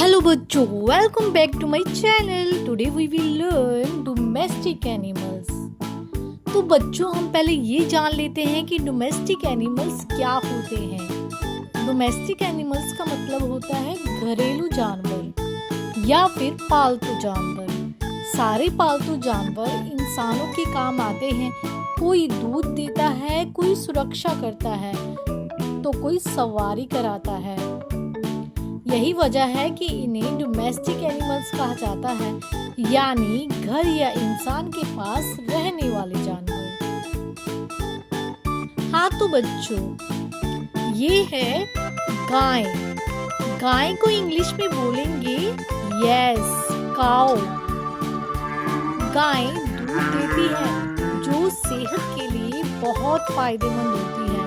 Hello बच्चों, welcome back to my channel. Today we will learn domestic animals. तो बच्चों, हम पहले ये जान लेते हैं कि डोमेस्टिक एनिमल्स क्या होते हैं। डोमेस्टिक एनिमल्स का मतलब होता है घरेलू जानवर या फिर पालतू जानवर। सारे पालतू जानवर इंसानों के काम आते हैं। कोई दूध देता है, कोई सुरक्षा करता है, तो कोई सवारी कराता है। यही वजह है कि इन्हें डोमेस्टिक एनिमल्स कहा जाता है, यानी घर या इंसान के पास रहने वाले जानवर। हाँ तो बच्चों, ये है गाय। गाय को इंग्लिश में बोलेंगे यस, काऊ। गाय दूध देती है जो सेहत के लिए बहुत फायदेमंद होती है।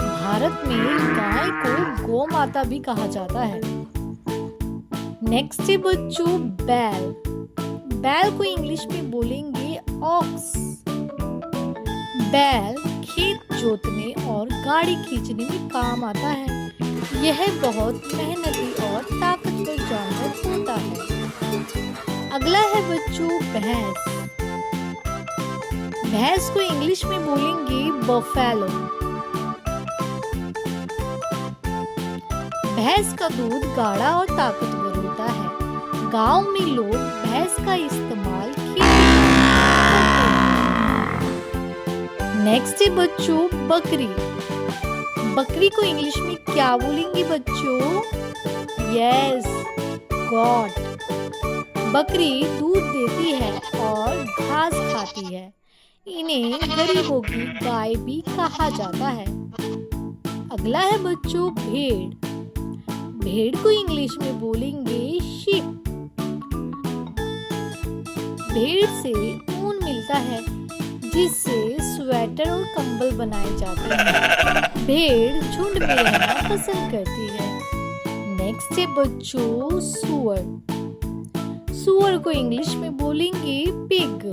भारत में गाय को गौ माता भी कहा जाता है। नेक्स्ट है बच्चों बैल। बैल को इंग्लिश में बोलेंगे ऑक्स। बैल खेत जोतने और गाड़ी खींचने में काम आता है। यह बहुत मेहनती और ताकतवर जानवर होता है। अगला है बच्चों भैंस। भैंस को इंग्लिश में बोलेंगे बफेलो। भैंस का दूध गाढ़ा और ताकतवर होता है। गांव में लोग भैंस का इस्तेमाल खेती में करते हैं। नेक्स्ट है बच्चों बकरी। बकरी को इंग्लिश में क्या बोलेंगे बच्चों? Yes, got. बकरी दूध देती है और घास खाती है। इन्हें गरीबों की गाय भी कहा जाता है। अगला है बच्चों भेड़। भेड़ को इंग्लिश में बोलेंगे शीप। भेड़ से ऊन मिलता है जिससे स्वेटर और कंबल बनाए जाते हैं। भेड़ झुंड में रहना पसंद करती है। नेक्स्ट है बच्चों सुअर। सुअर को इंग्लिश में बोलेंगे पिग।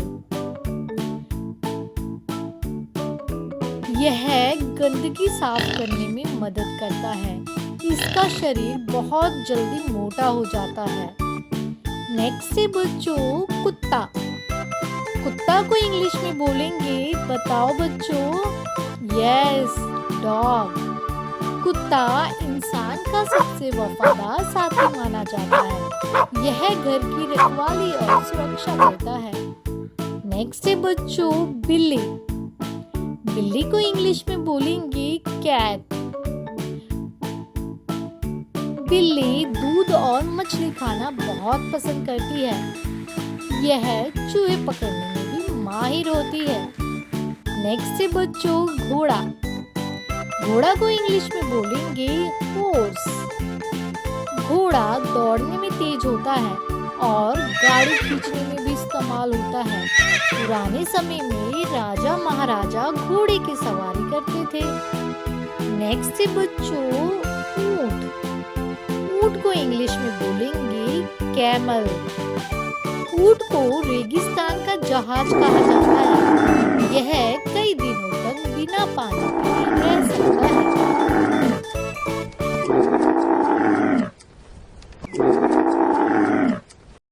यह गंदगी साफ करने में मदद करता है। इसका शरीर बहुत जल्दी मोटा हो जाता है। नेक्स्ट है बच्चों कुत्ता। कुत्ता को इंग्लिश में बोलेंगे, बताओ बच्चों? Yes, dog. कुत्ता इंसान का सबसे वफादार साथी माना जाता है। यह घर की रखवाली और सुरक्षा करता है। नेक्स्ट है बच्चों बिल्ली। बिल्ली को इंग्लिश में बोलेंगे कैट। बिल्ली दूध और मछली खाना बहुत पसंद करती है। यह चूहे पकड़ने में भी माहिर होती है। नेक्स्ट है बच्चों घोड़ा। घोड़ा को इंग्लिश में बोलेंगे हॉर्स। घोड़ा दौड़ने में तेज होता है और गाड़ी खींचने में भी इस्तेमाल होता है। पुराने समय में राजा महाराजा घोड़े की सवारी करते थे। नेक्स्ट है बच्चों ऊंट। ऊंट को इंग्लिश में बोलेंगे कैमल। ऊंट को रेगिस्तान का जहाज कहा जाता है। यह कई दिनों तक बिना पानी के